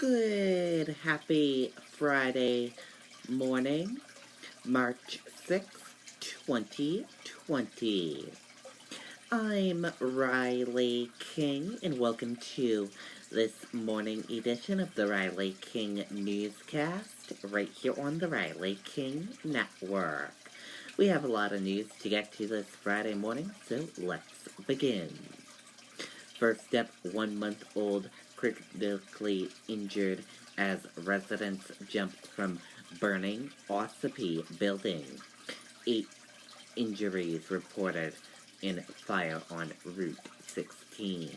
Good, happy Friday morning, March 6th, 2020. I'm Riley King, and welcome to this morning edition of the Riley King Newscast, right here on the Riley King Network. We have a lot of news to get to this Friday morning, so let's begin. First up, 1-month-old critically injured as residents jumped from burning Ossipee building. 8 injuries reported in fire on Route 16.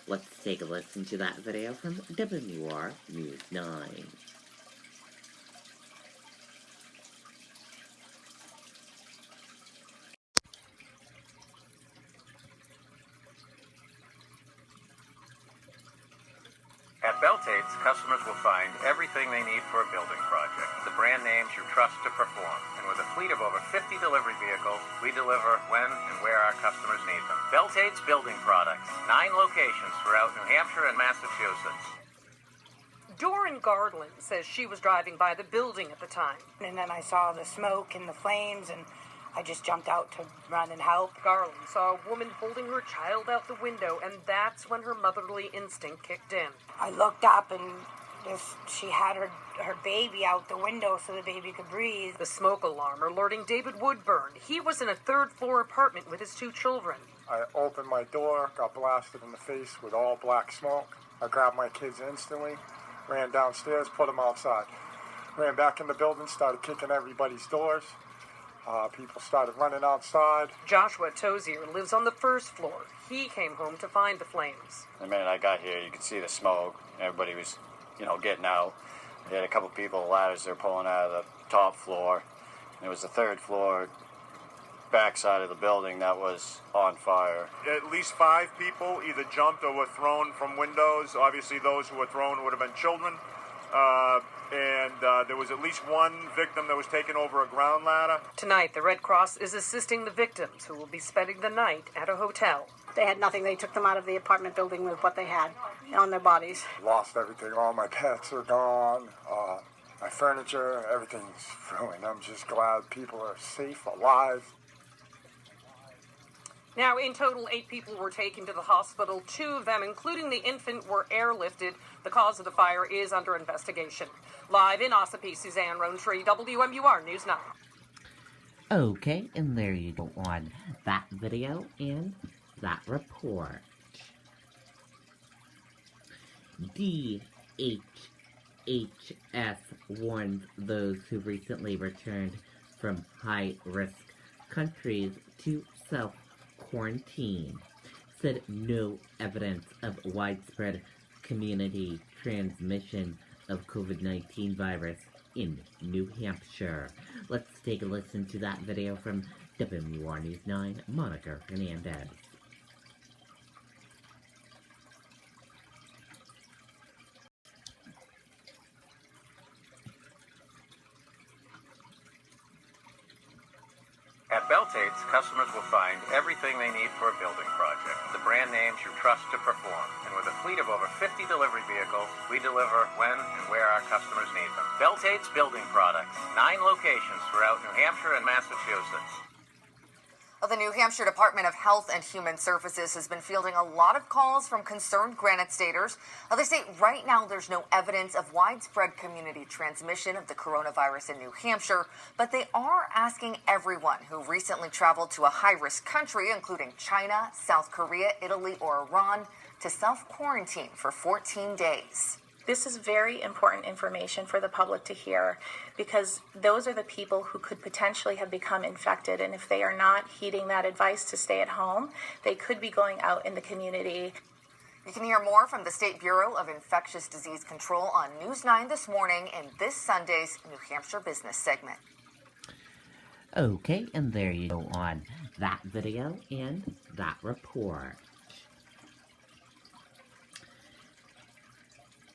Let's take a listen to that video from WR News 9. At Beltate's, customers will find everything they need for a building project. The brand names you trust to perform. And with a fleet of over 50 delivery vehicles, we deliver when and where our customers need them. Beltate's Building Products. 9 locations throughout New Hampshire and Massachusetts. Doran Gardland says she was driving by the building at the time. And then I saw the smoke and the flames, and I just jumped out to run and help. Garland saw a woman holding her child out the window, and that's when her motherly instinct kicked in. I looked up, and she had her baby out the window so the baby could breathe. The smoke alarm alerting David Woodburn. He was in a 3rd-floor apartment with his 2 children. I opened my door, got blasted in the face with all black smoke. I grabbed my kids instantly, ran downstairs, put them outside. Ran back in the building, started kicking everybody's doors. People started running outside. Joshua Tozier lives on the 1st floor. He came home to find the flames. The minute I got here, you could see the smoke. Everybody was, getting out. They had a couple people, ladders they're pulling out of the top floor. And it was the 3rd floor backside of the building that was on fire. At least 5 people either jumped or were thrown from windows. Obviously, those who were thrown would have been children. And there was at least 1 victim that was taken over a ground ladder. Tonight, the Red Cross is assisting the victims who will be spending the night at a hotel. They had nothing. They took them out of the apartment building with what they had on their bodies. Lost everything. All my pets are gone. My furniture, everything's ruined. I'm just glad people are safe, alive. Now, in total, 8 people were taken to the hospital. 2 of them, including the infant, were airlifted. The cause of the fire is under investigation. Live in Ossipee, Suzanne Rowntree, WMUR News 9. Okay, and there you go on that video and that report. DHHS warns those who recently returned from high-risk countries to self-quarantine. Said no evidence of widespread community transmission of COVID-19 virus in New Hampshire. Let's take a listen to that video from WMUR News 9, Monica Hernandez. At Beltate's, customers will find everything they need for a building project. The brand names you trust to perform. And with a fleet of over 50 delivery vehicles, we deliver when and where our customers need them. Beltate's Building Products. 9 locations throughout New Hampshire and Massachusetts. The New Hampshire Department of Health and Human Services has been fielding a lot of calls from concerned Granite Staters. They say right now there's no evidence of widespread community transmission of the coronavirus in New Hampshire, but they are asking everyone who recently traveled to a high-risk country, including China, South Korea, Italy, or Iran, to self-quarantine for 14 days. This is very important information for the public to hear because those are the people who could potentially have become infected. And if they are not heeding that advice to stay at home, they could be going out in the community. You can hear more from the State Bureau of Infectious Disease Control on News 9 this morning in this Sunday's New Hampshire Business segment. Okay, and there you go on that video and that report.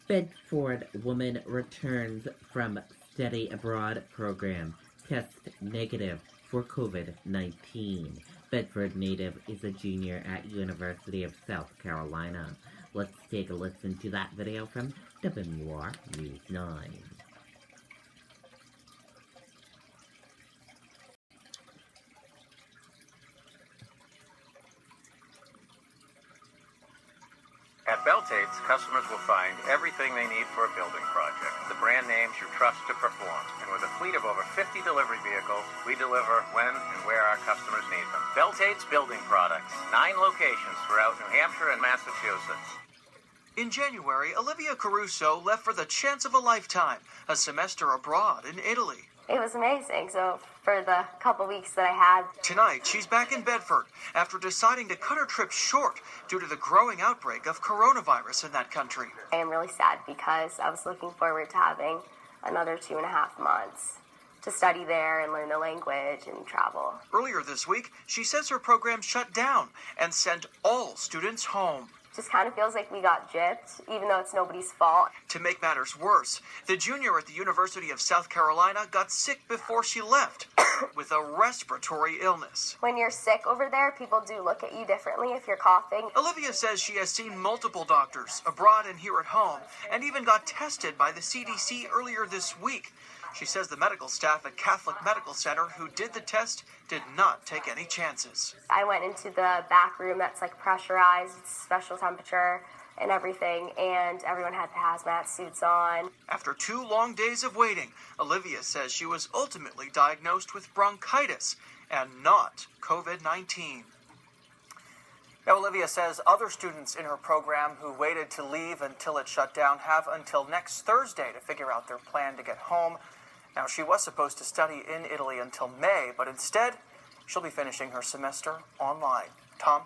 Bedford woman returns from study abroad program, test negative for COVID-19. Bedford native is a junior at University of South Carolina. Let's take a listen to that video from WR News 9. At Beltates, customers will find everything they need for a building project. The brand names you trust to perform. And with a fleet of over 50 delivery vehicles, we deliver when and where our customers need them. Beltates Building Products. 9 locations throughout New Hampshire and Massachusetts. In January, Olivia Caruso left for the chance of a lifetime, a semester abroad in Italy. It was amazing. So for the couple weeks that I had. Tonight, she's back in Bedford after deciding to cut her trip short due to the growing outbreak of coronavirus in that country. I am really sad because I was looking forward to having another 2.5 months to study there and learn the language and travel. Earlier this week, she says her program shut down and sent all students home. Just kind of feels like we got gypped, even though it's nobody's fault. To make matters worse, the junior at the University of South Carolina got sick before she left with a respiratory illness. When you're sick over there, people do look at you differently if you're coughing. Olivia says she has seen multiple doctors abroad and here at home, and even got tested by the CDC earlier this week. She says the medical staff at Catholic Medical Center who did the test did not take any chances. I went into the back room that's like pressurized, special temperature and everything, and everyone had hazmat suits on. After 2 long days of waiting, Olivia says she was ultimately diagnosed with bronchitis and not COVID-19. Now, Olivia says other students in her program who waited to leave until it shut down have until next Thursday to figure out their plan to get home. Now, she was supposed to study in Italy until May, but instead, she'll be finishing her semester online. Tom?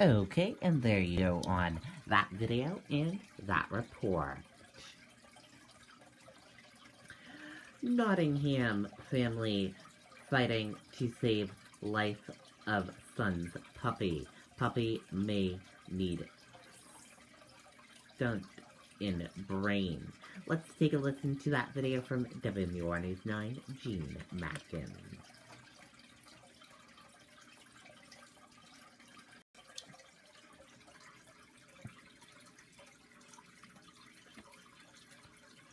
Okay, and there you go on that video and that report. Nottingham family fighting to save life of son's puppy. Puppy may need stunt in brain. Let's take a listen to that video from WR News 9, Gene Mackin.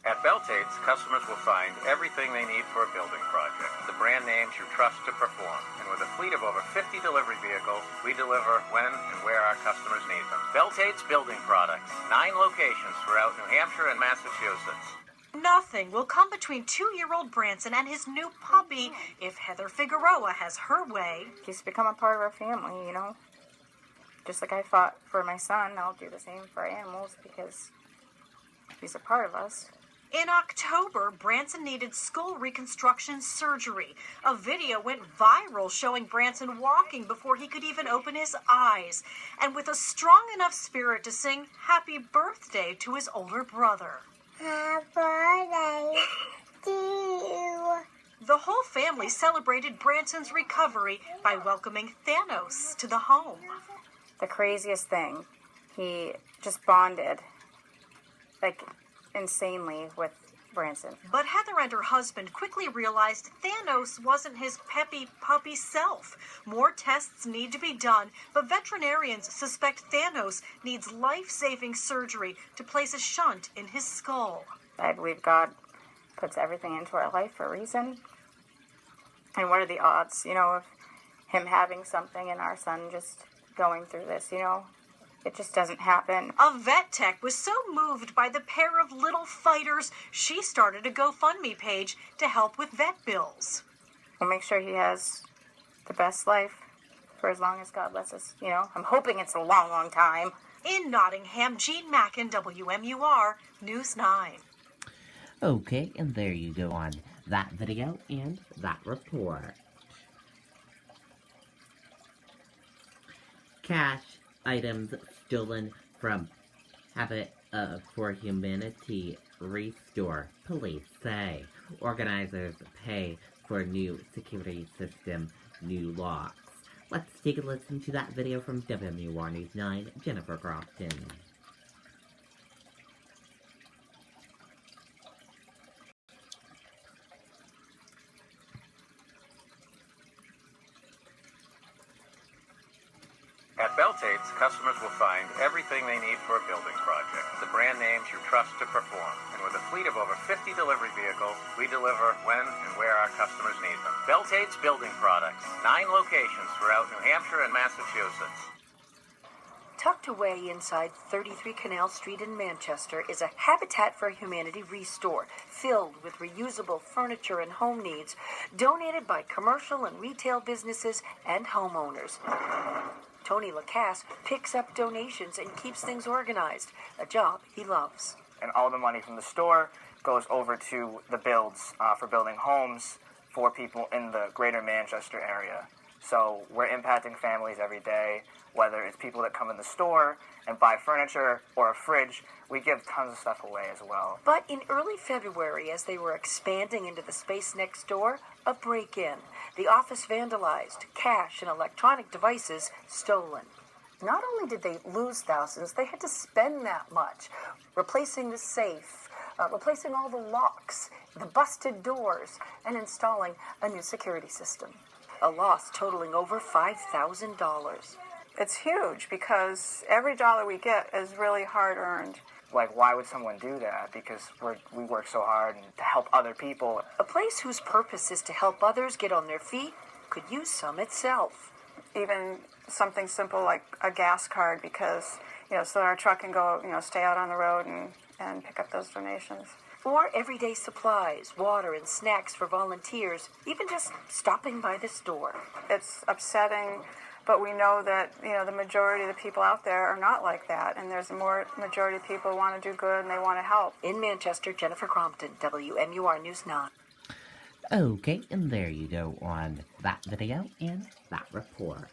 At Beltates, customers will find everything they need for a building project. The brand names you trust to perform. And with a fleet of over 50 delivery vehicles, we deliver when and where our customers need them. Beltates Building Products. 9 locations throughout New Hampshire and Massachusetts. Nothing will come between 2-year-old Branson and his new puppy if Heather Figueroa has her way. He's become a part of our family, you know. Just like I fought for my son, I'll do the same for animals because he's a part of us. In October, Branson needed skull reconstruction surgery. A video went viral showing Branson walking before he could even open his eyes, and with a strong enough spirit to sing happy birthday to his older brother. Happy birthday to you. The whole family celebrated Branson's recovery by welcoming Thanos to the home. The craziest thing, he just bonded, like, insanely with Branson. But Heather and her husband quickly realized Thanos wasn't his peppy puppy self. More tests need to be done, but veterinarians suspect Thanos needs life-saving surgery to place a shunt in his skull. I believe God puts everything into our life for a reason. And what are the odds, you know, of him having something and our son just going through this, you know? It just doesn't happen. A vet tech was so moved by the pair of little fighters, she started a GoFundMe page to help with vet bills. We'll make sure he has the best life for as long as God lets us, you know. I'm hoping it's a long, long time. In Nottingham, Gene Mackin, WMUR, News 9. Okay, and there you go on that video and that report. Cash items stolen from Habit for Humanity restore, police say. Organizers pay for new security system, new locks. Let's take a listen to that video from WMUR News 9, Jennifer Crofton. At Beltates, customers will find everything everything they need for a building project. The brand names you trust to perform. And with a fleet of over 50 delivery vehicles, we deliver when and where our customers need them. Beltate's Building Products. 9 locations throughout New Hampshire and Massachusetts. Tucked away inside 33 Canal Street in Manchester is a Habitat for Humanity restore filled with reusable furniture and home needs donated by commercial and retail businesses and homeowners. Tony Lacasse picks up donations and keeps things organized, a job he loves. And all the money from the store goes over to the builds for building homes for people in the greater Manchester area. So we're impacting families every day, whether it's people that come in the store and buy furniture or a fridge. We give tons of stuff away as well. But in early February, as they were expanding into the space next door, a break-in. The office vandalized, cash and electronic devices stolen. Not only did they lose thousands, they had to spend that much, replacing the safe, replacing all the locks, the busted doors, and installing a new security system. A loss totaling over $5,000. It's huge because every dollar we get is really hard earned. Like, why would someone do that? Because we work so hard to help other people. A place whose purpose is to help others get on their feet could use some itself. Even something simple like a gas card because, so our truck can go, stay out on the road and pick up those donations. Or everyday supplies, water and snacks for volunteers, even just stopping by the store. It's upsetting, but we know that, the majority of the people out there are not like that, and there's a majority of people who want to do good and they want to help. In Manchester, Jennifer Crompton, WMUR News 9. Okay, and there you go on that video and that report.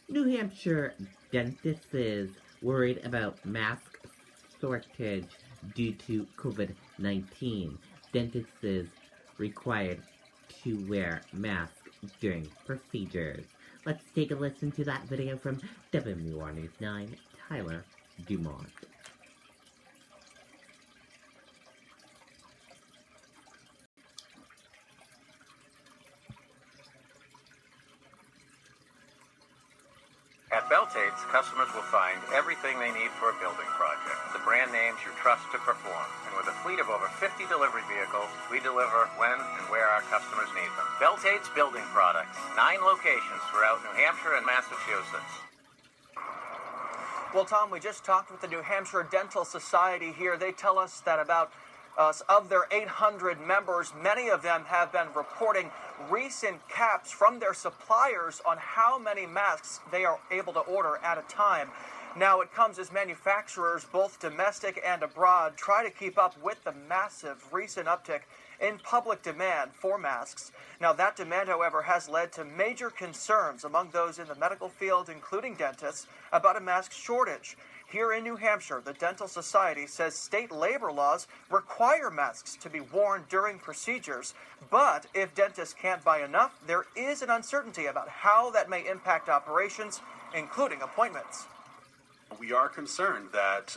New Hampshire dentists is worried about mask shortage due to COVID-19. Dentists is required to wear masks during procedures. Let's take a listen to that video from WMUR News 9, Tyler Dumont. At Beltate's, customers will find everything they need for a building project. The brand names you trust to perform. And with a fleet of over 50 delivery vehicles, we deliver when and where our customers need them. Beltate's Building Products. 9 locations throughout New Hampshire and Massachusetts. Well, Tom, we just talked with the New Hampshire Dental Society here. They tell us that about of their 800 members, many of them have been reporting recent caps from their suppliers on how many masks they are able to order at a time. Now, it comes as manufacturers, both domestic and abroad, try to keep up with the massive recent uptick in public demand for masks. Now, that demand, however, has led to major concerns among those in the medical field, including dentists, about a mask shortage. Here in New Hampshire, the Dental Society says state labor laws require masks to be worn during procedures, but if dentists can't buy enough, there is an uncertainty about how that may impact operations, including appointments. We are concerned that,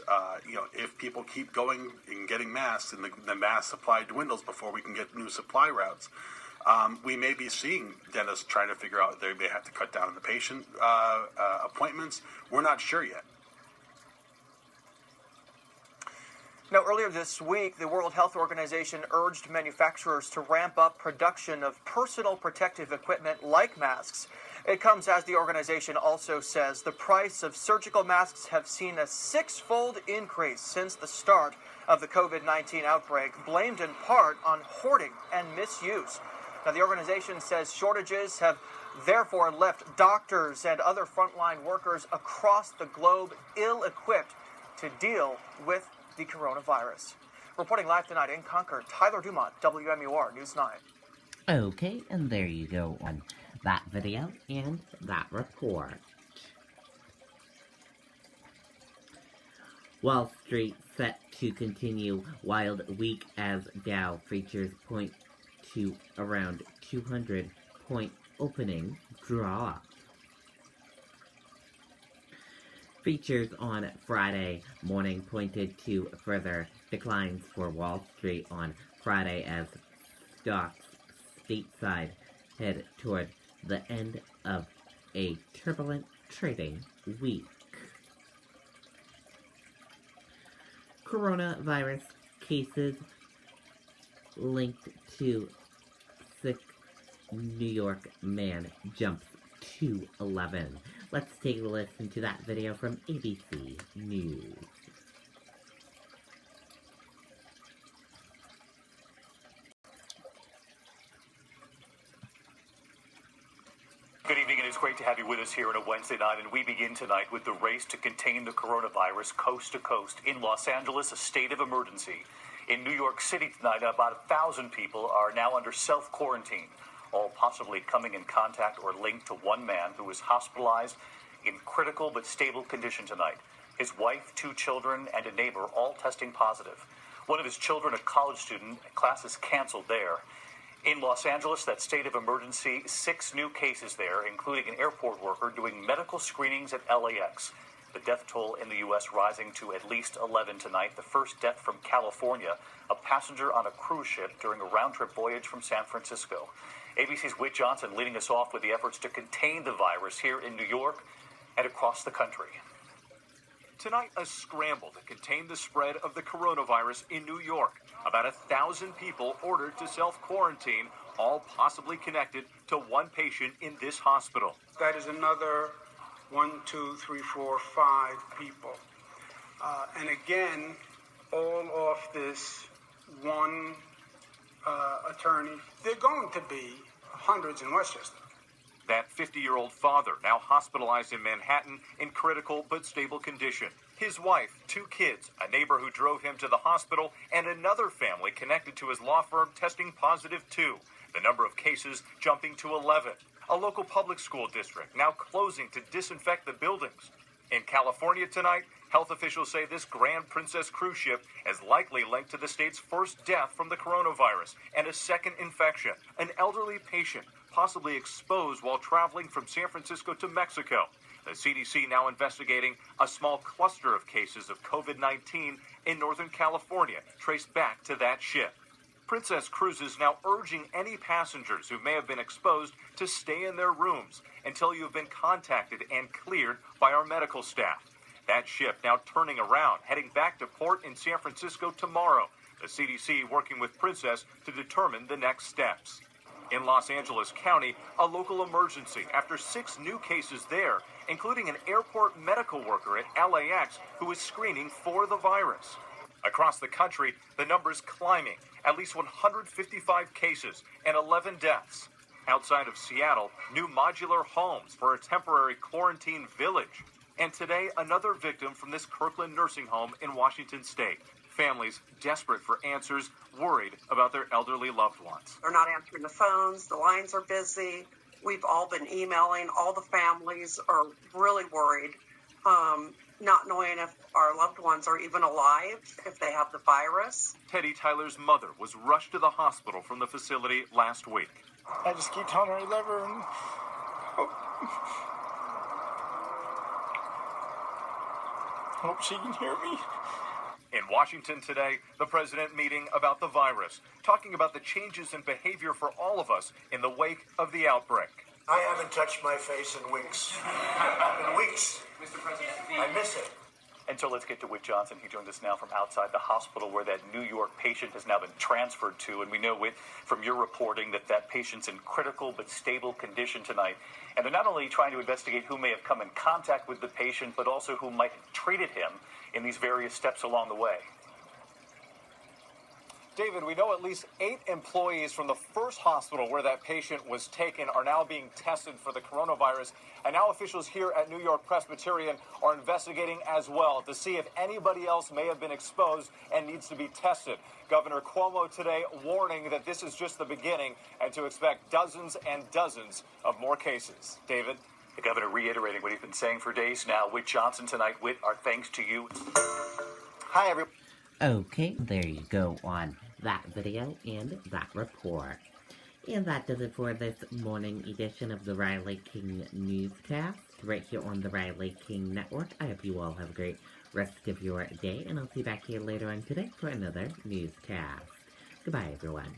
if people keep going and getting masks and the mask supply dwindles before we can get new supply routes, we may be seeing dentists trying to figure out they may have to cut down on the patient appointments. We're not sure yet. Now, earlier this week, the World Health Organization urged manufacturers to ramp up production of personal protective equipment like masks. It comes as the organization also says the price of surgical masks have seen a 6-fold increase since the start of the COVID-19 outbreak, blamed in part on hoarding and misuse. Now, the organization says shortages have therefore left doctors and other frontline workers across the globe ill-equipped to deal with the coronavirus. Reporting live tonight in Concord, Tyler Dumont, WMUR News 9. Okay, and there you go on that video and that report. Wall Street set to continue wild week as Dow futures point to around 200-point opening drop. Features on Friday morning pointed to further declines for Wall Street on Friday as stocks stateside head toward the end of a turbulent trading week. Coronavirus cases linked to sick New York man jumps to 11. Let's take a listen to that video from ABC News. Good evening, and it's great to have you with us here on a Wednesday night. And we begin tonight with the race to contain the coronavirus coast to coast. In Los Angeles, a state of emergency. In New York City tonight, about 1,000 people are now under self-quarantine, all possibly coming in contact or linked to one man who was hospitalized in critical but stable condition tonight. His wife, 2 children, and a neighbor all testing positive. One of his children, a college student, classes canceled there. In Los Angeles, that state of emergency, 6 new cases there, including an airport worker doing medical screenings at LAX. The death toll in the U.S. rising to at least 11 tonight. The first death from California, a passenger on a cruise ship during a round-trip voyage from San Francisco. ABC's Whit Johnson leading us off with the efforts to contain the virus here in New York and across the country. Tonight, a scramble to contain the spread of the coronavirus in New York. About 1,000 people ordered to self-quarantine, all possibly connected to one patient in this hospital. That is another 1, 2, 3, 4, 5 people. And again, all off this one attorney. They're going to be hundreds in Westchester. That 50-year-old father now hospitalized in Manhattan in critical but stable condition. His wife, 2 kids, a neighbor who drove him to the hospital, and another family connected to his law firm testing positive too. The number of cases jumping to 11. A local public school district now closing to disinfect the buildings. In California tonight, health officials say this Grand Princess cruise ship is likely linked to the state's first death from the coronavirus and a second infection. An elderly patient possibly exposed while traveling from San Francisco to Mexico. The CDC now investigating a small cluster of cases of COVID-19 in Northern California traced back to that ship. Princess Cruises now urging any passengers who may have been exposed to stay in their rooms until you have been contacted and cleared by our medical staff. That ship now turning around, heading back to port in San Francisco tomorrow. The CDC working with Princess to determine the next steps. In Los Angeles County, a local emergency after 6 new cases there, including an airport medical worker at LAX who was screening for the virus. Across the country, the numbers climbing, at least 155 cases and 11 deaths. Outside of Seattle, new modular homes for a temporary quarantine village. And today, another victim from this Kirkland nursing home in Washington state. Families desperate for answers, worried about their elderly loved ones. They're not answering the phones. The lines are busy. We've all been emailing. All the families are really worried, not knowing if our loved ones are even alive, if they have the virus. Teddy Tyler's mother was rushed to the hospital from the facility last week. I just keep telling her I love her and hope she can hear me. In Washington today, the president meeting about the virus, talking about the changes in behavior for all of us in the wake of the outbreak. I haven't touched my face in weeks. In weeks. Mr. President, I miss it. And so let's get to Whit Johnson. He joins us now from outside the hospital where that New York patient has now been transferred to. And we know, Whit, from your reporting that that patient's in critical but stable condition tonight. And they're not only trying to investigate who may have come in contact with the patient, but also who might have treated him in these various steps along the way. David, we know at least 8 employees from the first hospital where that patient was taken are now being tested for the coronavirus. And now officials here at New York Presbyterian are investigating as well to see if anybody else may have been exposed and needs to be tested. Governor Cuomo today warning that this is just the beginning and to expect dozens and dozens of more cases. David? The governor reiterating what he's been saying for days now. Whit Johnson tonight. Whit, our thanks to you. Hi, everyone. Okay, there you go on that video and that report. And that does it for this morning edition of the Riley King Newscast, right here on the Riley King Network. I hope you all have a great rest of your day, and I'll see you back here later on today for another newscast. Goodbye, everyone.